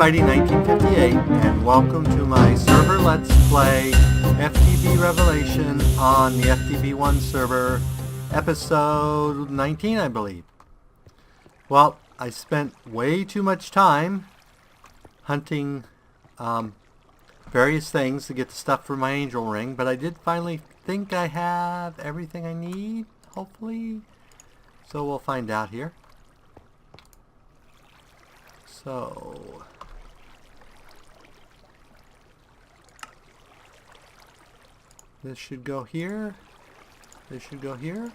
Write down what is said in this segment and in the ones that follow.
Friday 1958, and welcome to my server Let's Play FTB Revelation on the FTB One Server, episode 19, I believe. Well, I spent way too much time hunting various things to get the stuff for my angel ring, but I did finally think I have everything I need, hopefully. So we'll find out here. So this should go here. This should go here.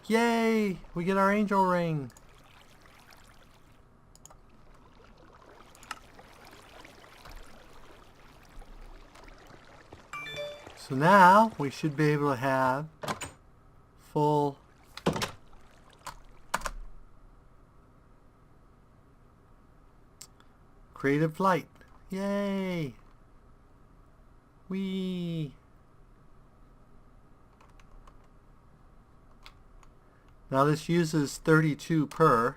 Yay! We get our angel ring. So now we should be able to have full creative flight. Yay! Whee! Now this uses 32 per.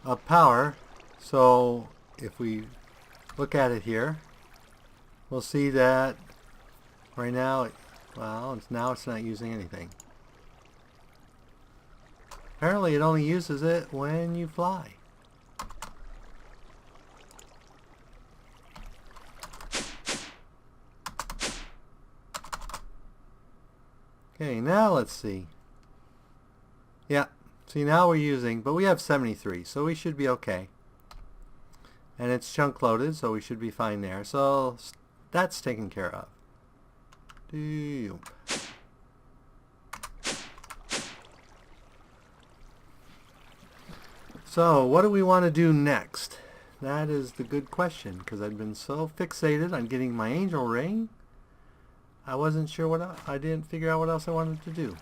Of power. So if we look at it here, we'll see that right now, now it's not using anything. Apparently it only uses it when you fly. Okay, now let's see. Yeah, see now we're using, but we have 73, so we should be okay. And it's chunk loaded, so we should be fine there. So that's taken care of. So what do we want to do next? That is the good question, because I've been so fixated on getting my angel ring, I wasn't sure what I didn't figure out what else I wanted to do.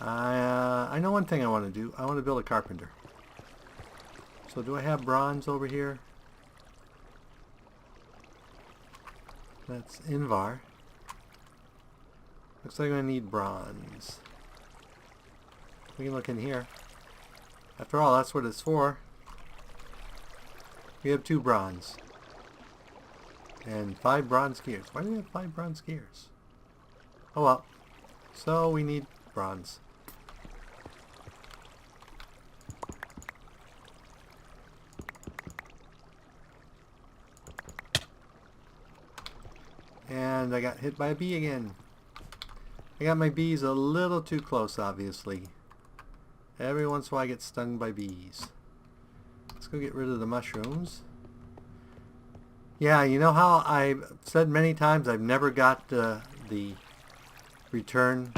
I know one thing I want to do. I want to build a carpenter. So do I have bronze over here? That's Invar. Looks like I'm going to need bronze. We can look in here. After all, that's what it's for. We have 2 bronze. And 5 bronze gears. Why do we have 5 bronze gears? Oh well. So we need bronze. And I got hit by a bee again. I got my bees a little too close, obviously. Every once in a while I get stung by bees. Let's go get rid of the mushrooms. Yeah, you know how I've said many times I've never got the return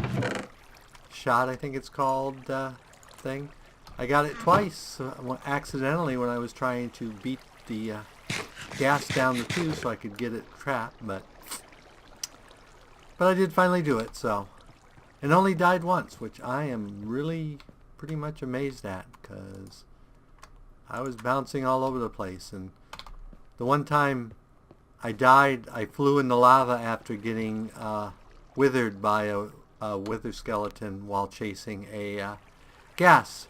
shot, I think it's called, thing. I got it twice accidentally when I was trying to beat the gas down the tube so I could get it trapped, but I did finally do it, so. And only died once, which I am really pretty much amazed at, because I was bouncing all over the place. And the one time I died, I flew in the lava after getting withered by a wither skeleton while chasing a gas.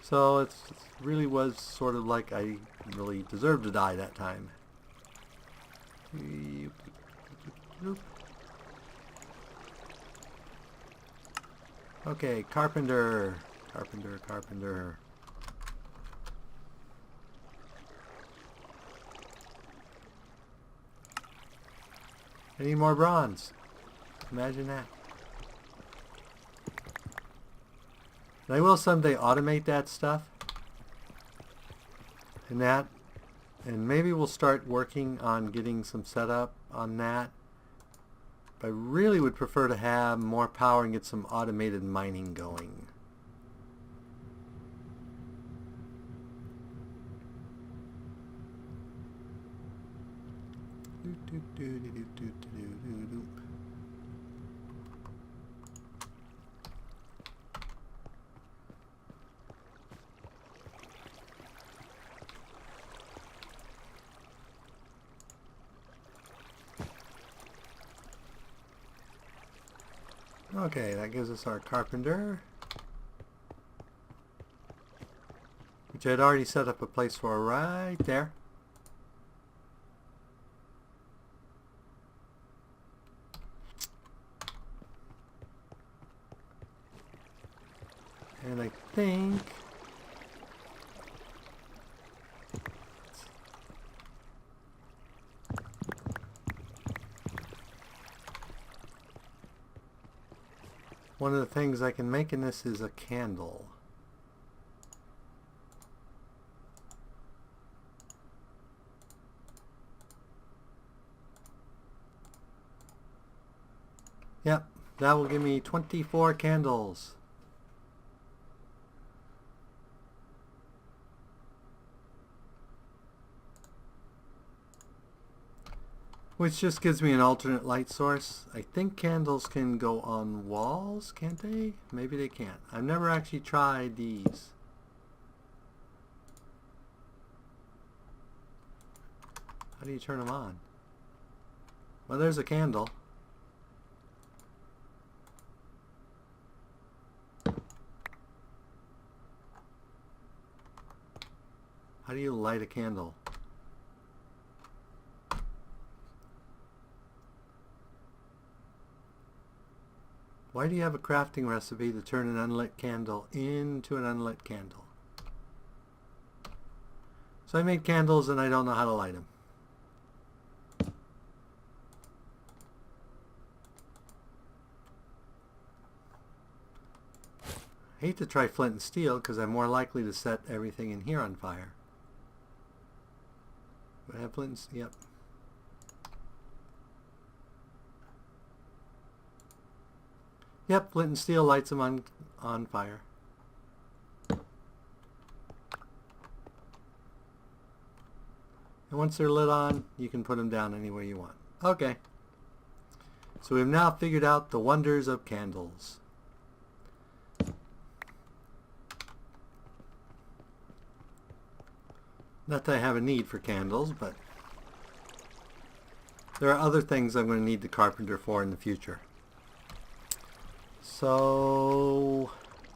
So it really was sort of like I really deserved to die that time. Okay, Carpenter. Carpenter. I need more bronze. Imagine that. And I will someday automate that stuff. And maybe we'll start working on getting some setup on that. But I really would prefer to have more power and get some automated mining going. Okay, that gives us our Carpenter, which I'd already set up a place for right there. And I think one of the things I can make in this is a candle. Yep, that will give me 24 candles. Which just gives me an alternate light source. I think candles can go on walls, can't they? Maybe they can't. I've never actually tried these. How do you turn them on? Well, there's a candle. How do you light a candle? Why do you have a crafting recipe to turn an unlit candle into an unlit candle? So I made candles and I don't know how to light them. I hate to try flint and steel because I'm more likely to set everything in here on fire. Do I have flint and steel? Yep. Yep, flint and steel lights them on fire. And once they're lit on, you can put them down anywhere you want. Okay. So we've now figured out the wonders of candles. Not that I have a need for candles, but there are other things I'm going to need the Carpenter for in the future. So,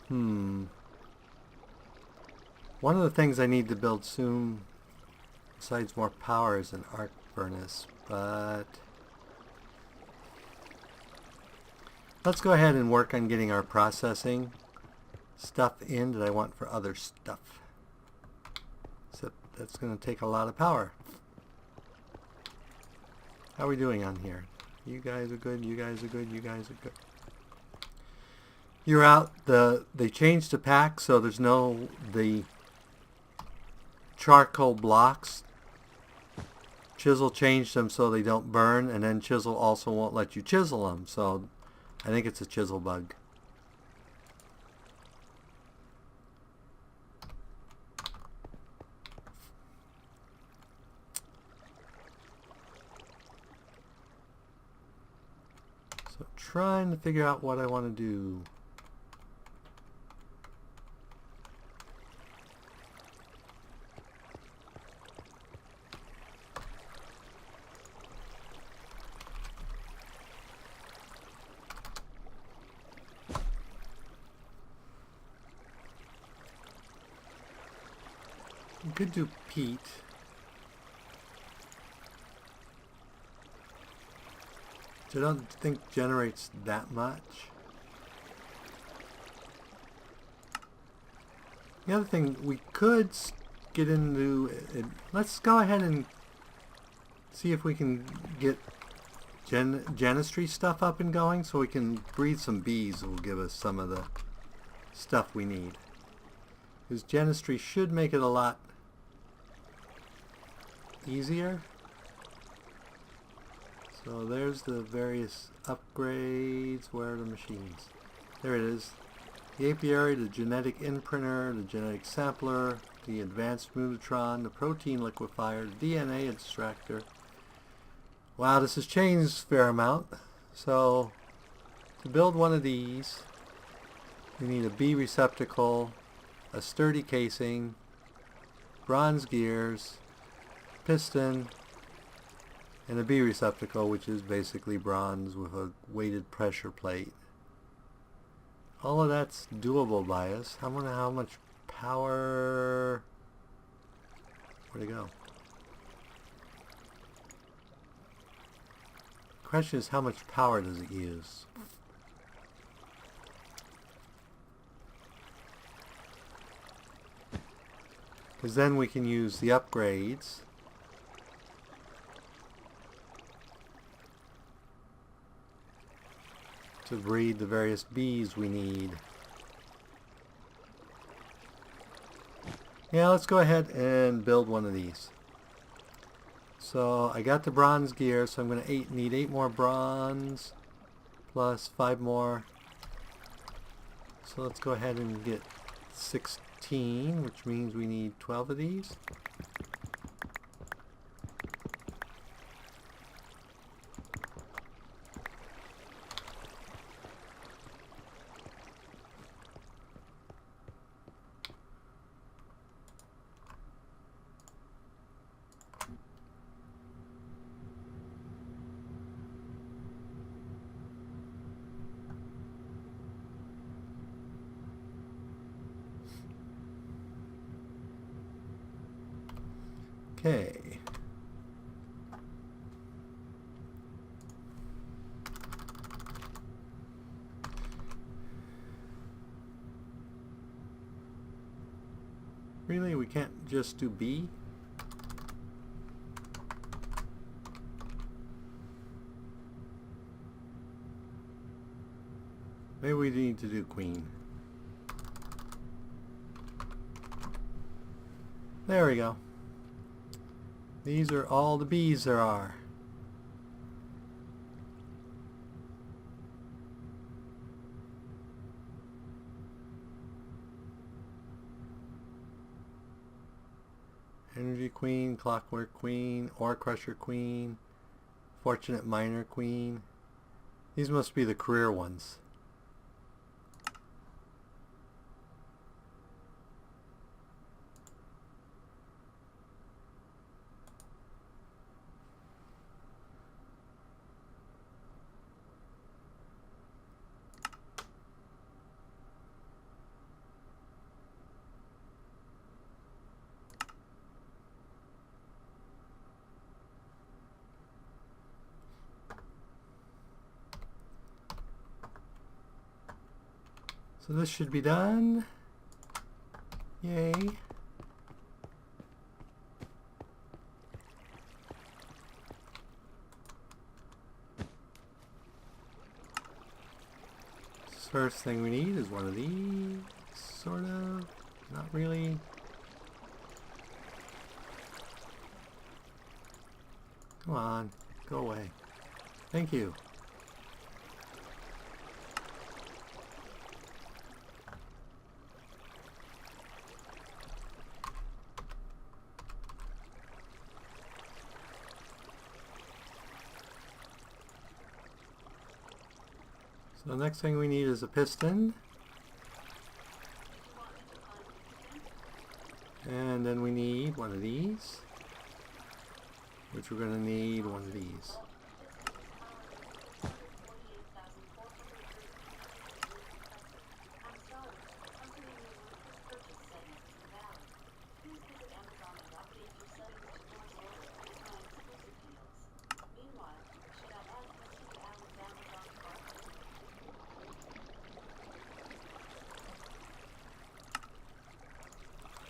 one of the things I need to build soon, besides more power, is an arc furnace, but let's go ahead and work on getting our processing stuff in that I want for other stuff. So that's going to take a lot of power. How are we doing on here? You guys are good, you guys are good, you guys are good. You're out. They changed the pack, so there's no the charcoal blocks. Chisel changed them so they don't burn, and then Chisel also won't let you chisel them. So I think it's a chisel bug. So trying to figure out what I want to do. We could do peat. Which I don't think generates that much. The other thing we could get into, let's go ahead and see if we can get genistry stuff up and going so we can breed some bees that will give us some of the stuff we need. Because genistry should make it a lot easier. So there's the various upgrades. Where are the machines? There it is. The apiary, the genetic imprinter, the genetic sampler, the advanced Mutantron, the protein liquefier, the DNA extractor. Wow, this has changed a fair amount. So to build one of these, we need a bee receptacle, a sturdy casing, bronze gears, piston, and a bee receptacle, which is basically bronze with a weighted pressure plate. all of that's doable by us. I wonder how much power... Where'd it go? The question is, how much power does it use? Because then we can use the upgrades to breed the various bees we need. Yeah, let's go ahead and build one of these. So I got the bronze gear, so I'm going to need 8 more bronze plus 5 more. So let's go ahead and get 16, which means we need 12 of these. Okay. Really, we can't just do B? Maybe we need to do queen. There we go. These are all the bees there are. Energy Queen, Clockwork Queen, Ore Crusher Queen, Fortunate Miner Queen. These must be the career ones. So this should be done. Yay. First thing we need is one of these, sort of. Not really. Come on, go away. Thank you. So the next thing we need is a piston. And then we need one of these, which we're going to need one of these.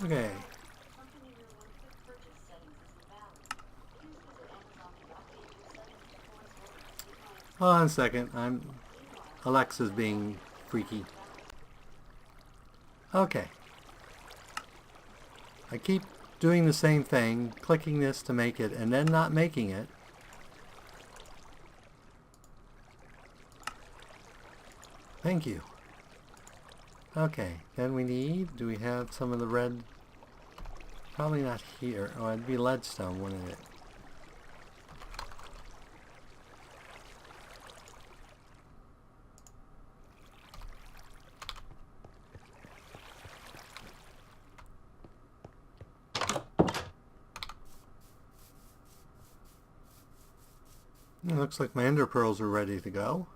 Okay. Hold on a second. Alexa's being freaky. Okay. I keep doing the same thing, clicking this to make it, and then not making it. Thank you. Okay, then we need, do we have some of the red? Probably not here. Oh, it'd be leadstone, wouldn't it? It looks like my ender pearls are ready to go.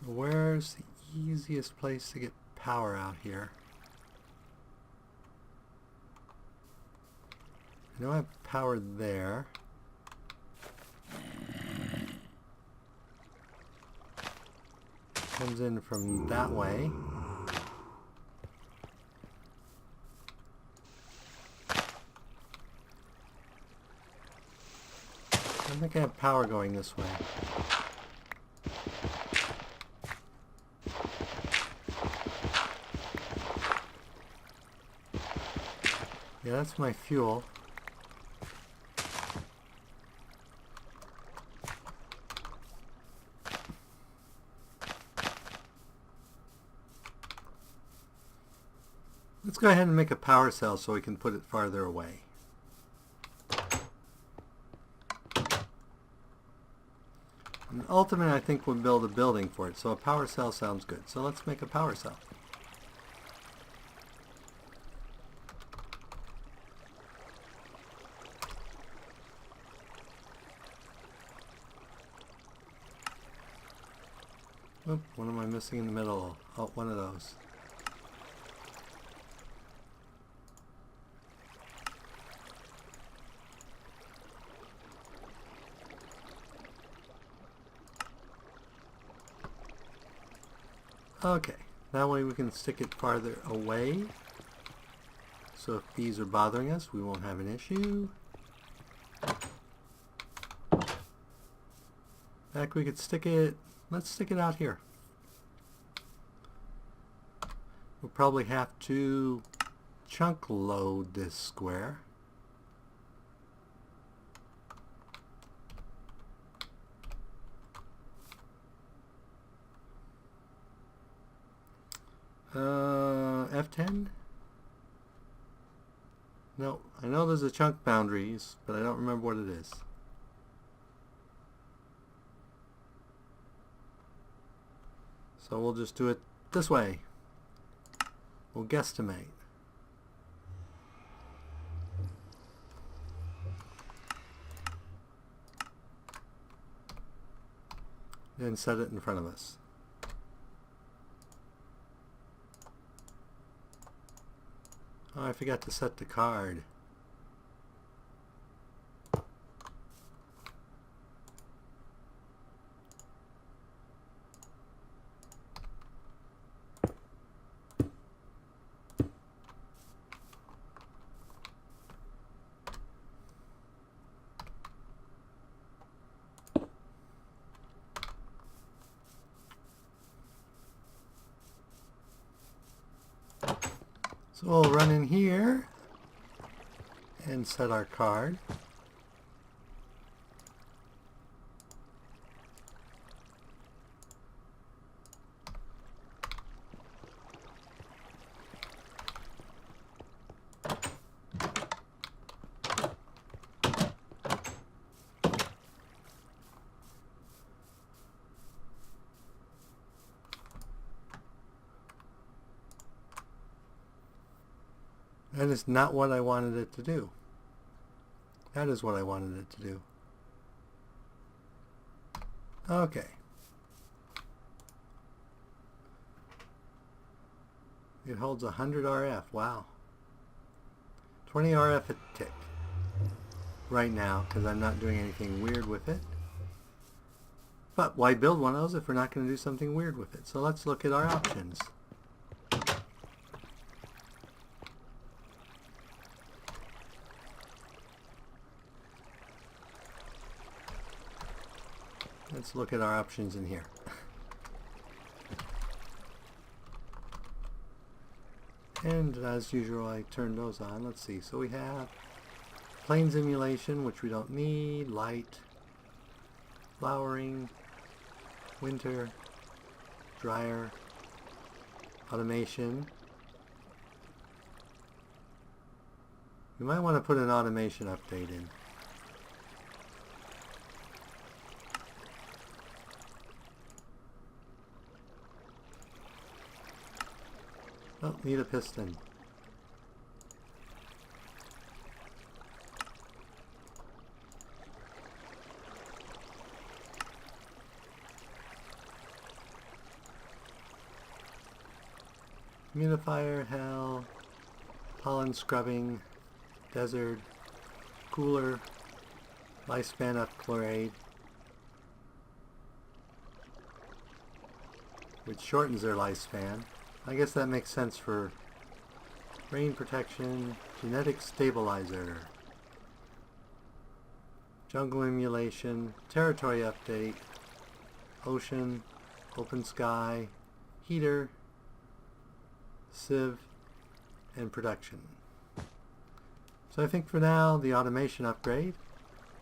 So where's the easiest place to get power out here? I know I have power there. Comes in from that way. I think I have power going this way. Yeah, that's my fuel. Let's go ahead and make a power cell so we can put it farther away. And ultimately, I think we'll build a building for it, so a power cell sounds good. So let's make a power cell. Oop, what am I missing in the middle? Oh, one of those. Okay, that way we can stick it farther away. So if bees are bothering us, we won't have an issue. In fact, we could stick it, let's stick it out here. We'll probably have to chunk load this square. F10? No, I know there's a chunk boundaries, but I don't remember what it is. So we'll just do it this way. We'll guesstimate. Then set it in front of us. Oh, I forgot to set the card. So we'll run in here and set our card. That is not what I wanted it to do. That is what I wanted it to do. Okay. It holds 100 RF. Wow. 20 RF a tick right now because I'm not doing anything weird with it. But why build one of those if we're not going to do something weird with it? So let's look at our options. Let's look at our options in here. And as usual, I turn those on. Let's see. So we have plane simulation, which we don't need, light, flowering, winter, dryer, automation. We might want to put an automation update in. Oh, need a piston. humidifier, hell, pollen scrubbing, desert, cooler, lifespan up chloride, which shortens their lifespan. I guess that makes sense for rain protection, genetic stabilizer, jungle emulation, territory update, ocean, open sky, heater, sieve, and production. So I think for now the automation upgrade,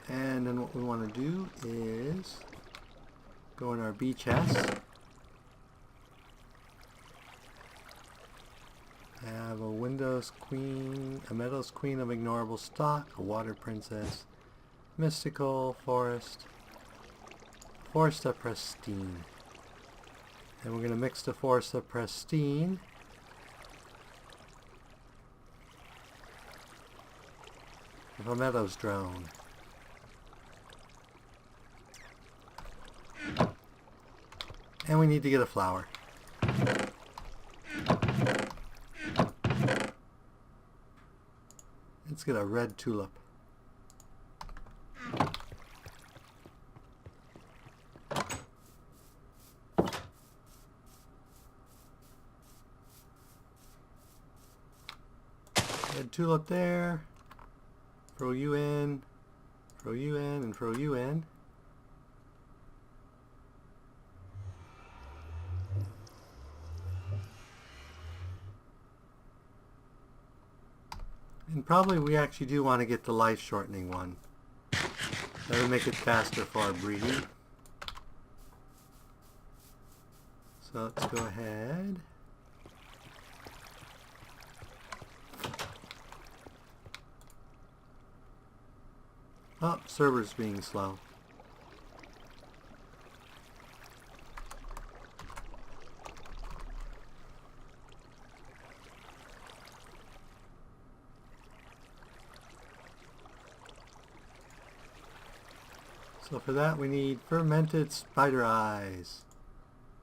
and then what we want to do is go in our B chest, have a Windows Queen, a Meadows Queen of Ignorable Stock, a Water Princess, Mystical, Forest, Foresta Pristine. And we're going to mix the Foresta Pristine with a Meadows Drone. And we need to get a flower. Let's get a red tulip. Red tulip there. Throw you in, throw you in, and throw you in. And probably we actually do want to get the life shortening one. That would make it faster for our breeding. So let's go ahead. Oh, server's being slow. So for that we need fermented spider eyes.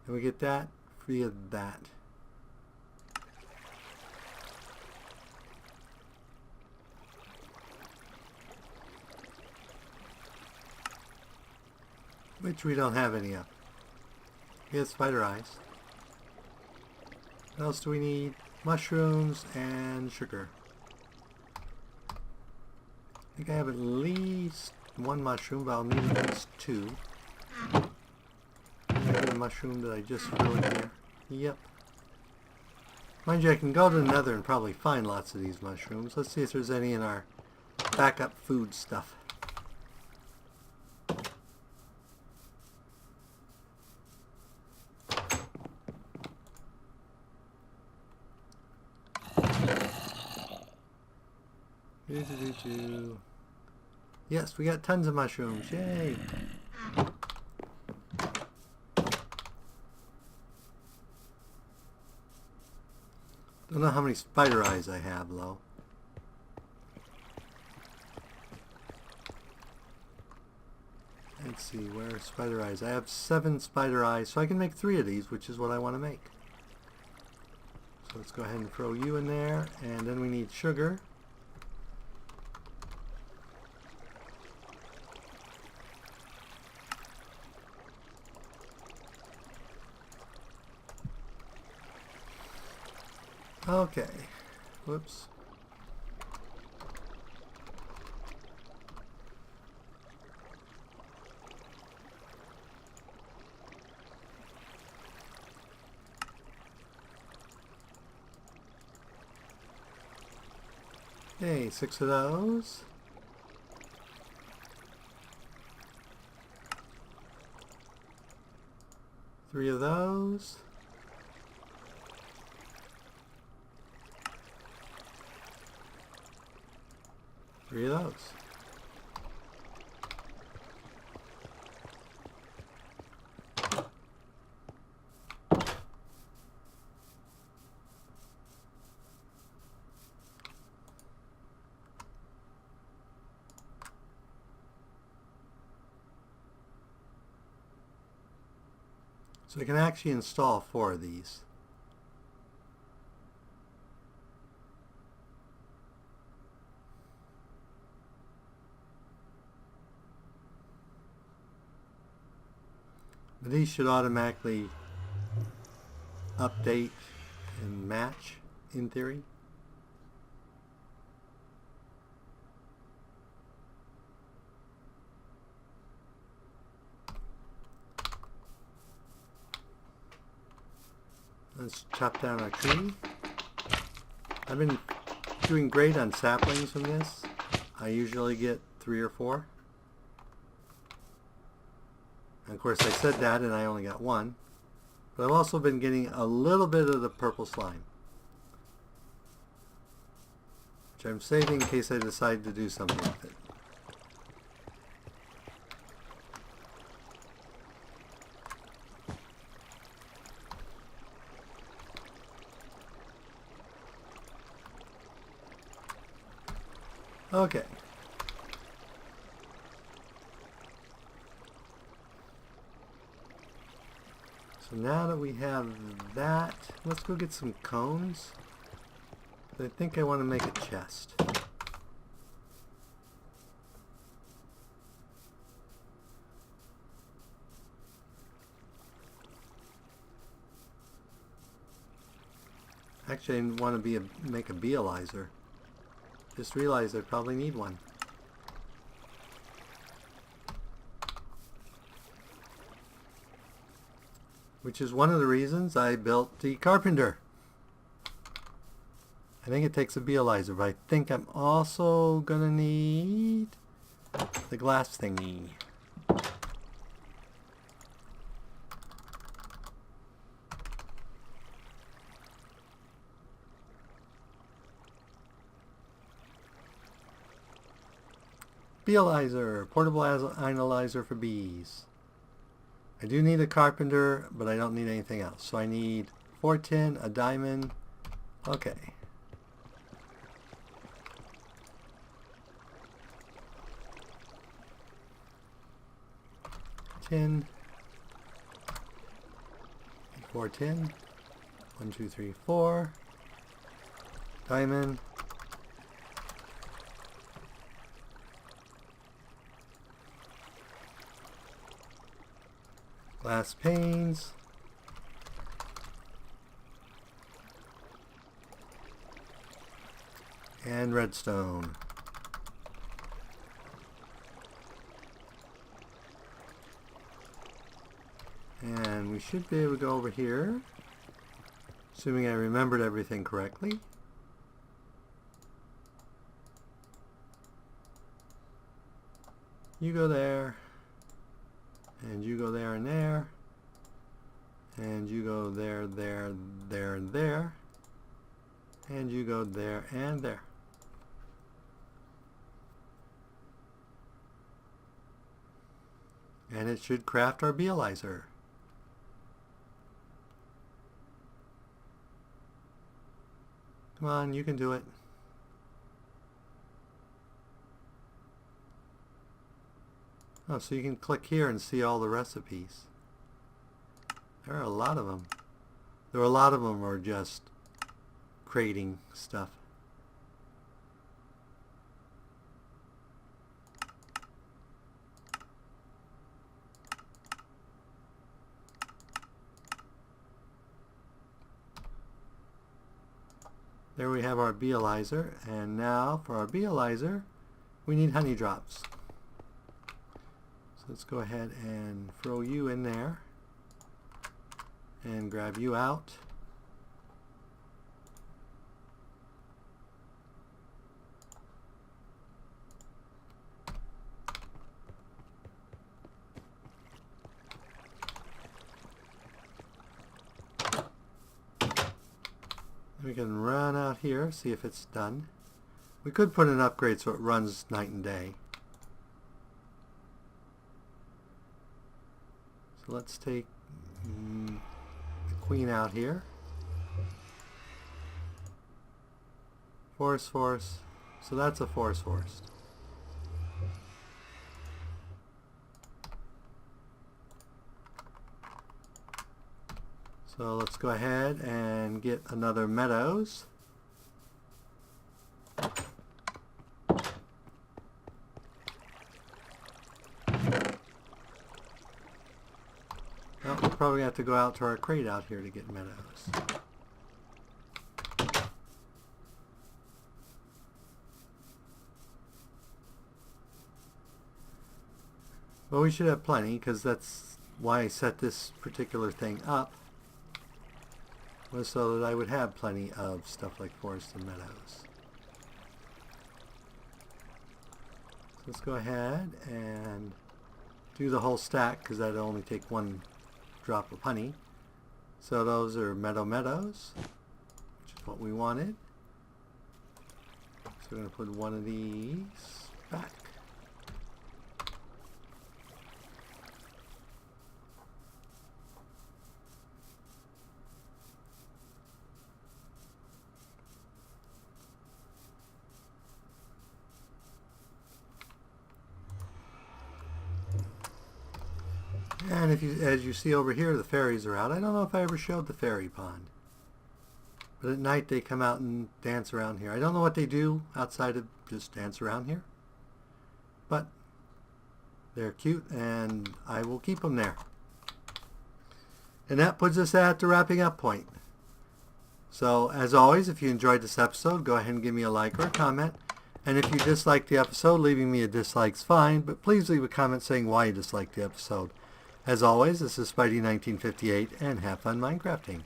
And we get that via that. Which we don't have any of. We have spider eyes. What else do we need? Mushrooms and sugar. I think I have at least one mushroom, but I'll need at least two. Maybe the mushroom that I just threw in here. Yep. Mind you, I can go to the Nether and probably find lots of these mushrooms. Let's see if there's any in our backup food stuff. Yes, we got tons of mushrooms. Yay! Don't know how many spider eyes I have, though. Let's see, where are spider eyes? I have 7 spider eyes, so I can make 3 of these, which is what I want to make. So let's go ahead and throw you in there, and then we need sugar. Okay. Whoops. Okay, 6 of those. Three of those. Three of those. So I can actually install 4 of these. But these should automatically update and match in theory. Let's chop down our tree. I've been doing great on saplings from this. I usually get 3 or 4. And of course I said that and I only got 1. But I've also been getting a little bit of the purple slime, which I'm saving in case I decide to do something with it. Okay. So now that we have that, let's go get some cones. I think I want to make a chest. Actually, I want to make a beealizer. Just realized I probably need one. Which is one of the reasons I built the Carpenter. I think it takes a beealizer, but I think I'm also gonna need the glass thingy. Beealizer, portable analyzer for bees. I do need a carpenter, but I don't need anything else. So I need 4 tin, a diamond. Okay. Tin. 4 tin. 1, 2, 3, 4. Diamond. Glass panes. And redstone. And we should be able to go over here, assuming I remembered everything correctly. You go there. And you go there and there. And you go there, there, there, and there. And you go there and there. And it should craft our beealizer. Come on, you can do it. Oh, so you can click here and see all the recipes. There are a lot of them. There are a lot of them are just creating stuff. There we have our beealizer, and now for our beealizer we need honey drops. Let's go ahead and throw you in there and grab you out. We can run out here, see if it's done. We could put an upgrade so it runs night and day. So let's take the queen out here. Forest. So that's a forest. So let's go ahead and get another meadows. Well, we're probably going to have to go out to our crate out here to get meadows. Well, we should have plenty, because that's why I set this particular thing up, was so that I would have plenty of stuff like forest and meadows. So let's go ahead and do the whole stack, because that'll only take one drop of honey. So those are meadows, which is what we wanted. So we're going to put one of these back. And as you see over here, the fairies are out. I don't know if I ever showed the fairy pond. But at night they come out and dance around here. I don't know what they do outside of just dance around here. But they're cute and I will keep them there. And that puts us at the wrapping up point. So as always, if you enjoyed this episode, go ahead and give me a like or a comment. And if you disliked the episode, leaving me a dislike's fine. But please leave a comment saying why you disliked the episode. As always, this is Spidey1958, and have fun Minecrafting.